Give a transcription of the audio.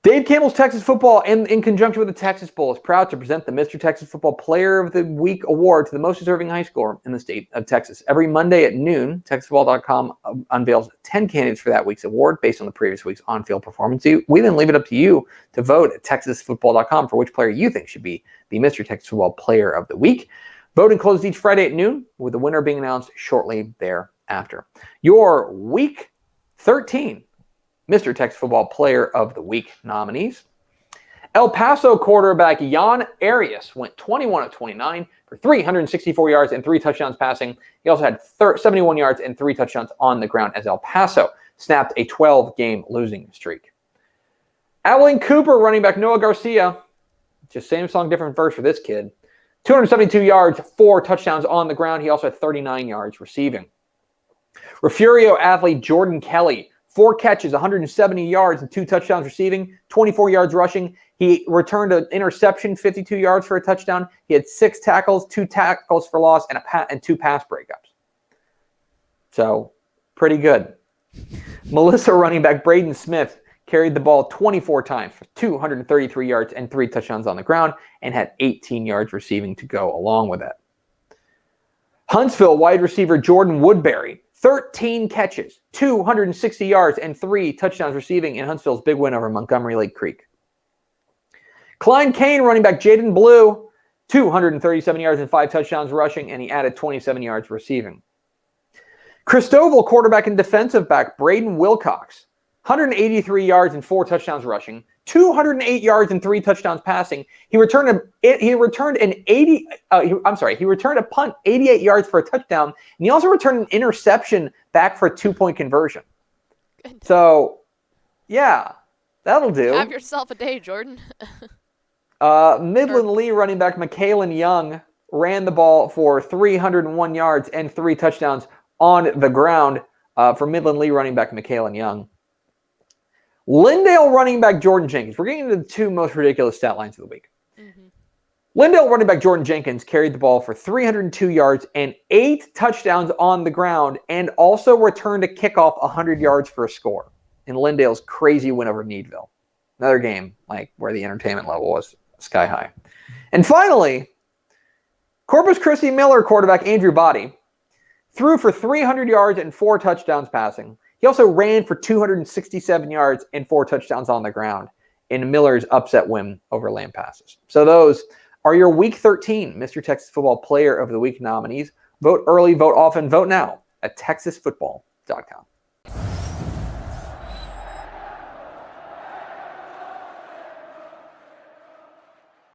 Dave Campbell's Texas Football, in conjunction with the Texas Bowl, is proud to present the Mr. Texas Football Player of the Week award to the most deserving high schooler in the state of Texas. Every Monday at noon, TexasFootball.com unveils 10 candidates for that week's award based on the previous week's on-field performance. We then leave it up to you to vote at TexasFootball.com for which player you think should be the Mr. Texas Football Player of the Week. Voting closes each Friday at noon, with the winner being announced shortly thereafter. Your Week 13 Mr. Texas Football Player of the Week nominees. El Paso quarterback Jan Arias went 21 of 29 for 364 yards and 3 touchdowns passing. He also had 71 yards and 3 touchdowns on the ground as El Paso snapped a 12-game losing streak. Abilene Cooper running back Noah Garcia, just same song, different verse for this kid. 272 yards, 4 touchdowns on the ground. He also had 39 yards receiving. Refugio athlete Jordan Kelly, 4 catches, 170 yards, and 2 touchdowns receiving, 24 yards rushing. He returned an interception, 52 yards for a touchdown. He had 6 tackles, 2 tackles for loss, and 2 pass breakups. So, pretty good. Melissa running back Braydon Smith carried the ball 24 times for 233 yards and 3 touchdowns on the ground and had 18 yards receiving to go along with it. Huntsville wide receiver Jordan Woodberry, 13 catches, 260 yards, and 3 touchdowns receiving in Huntsville's big win over Montgomery Lake Creek. Klein Cain running back Jaydon Blue, 237 yards and 5 touchdowns rushing, and he added 27 yards receiving. Christoval quarterback and defensive back Braydon Wilcox, 183 yards and 4 touchdowns rushing, 208 yards and 3 touchdowns passing. He returned a punt 88 yards for a touchdown, and he also returned an interception back for a 2-point conversion. Good. So, yeah, that'll do. Have yourself a day, Jordan. Midland Lee running back Makhilyn Young ran the ball for 301 yards and 3 touchdowns on the ground for Midland Lee running back Makhilyn Young. Lindale running back Jordan Jenkins. We're getting into the 2 most ridiculous stat lines of the week. Mm-hmm. Lindale running back Jordan Jenkins carried the ball for 302 yards and 8 touchdowns on the ground and also returned a kickoff 100 yards for a score in Lindale's crazy win over Needville. Another game like where the entertainment level was sky high. And finally, Corpus Christi Miller quarterback Andrew Body threw for 300 yards and 4 touchdowns passing. He also ran for 267 yards and 4 touchdowns on the ground in Miller's upset win over Lampasas. So those are your Week 13 Mr. Texas Football Player of the Week nominees. Vote early, vote often, vote now at TexasFootball.com.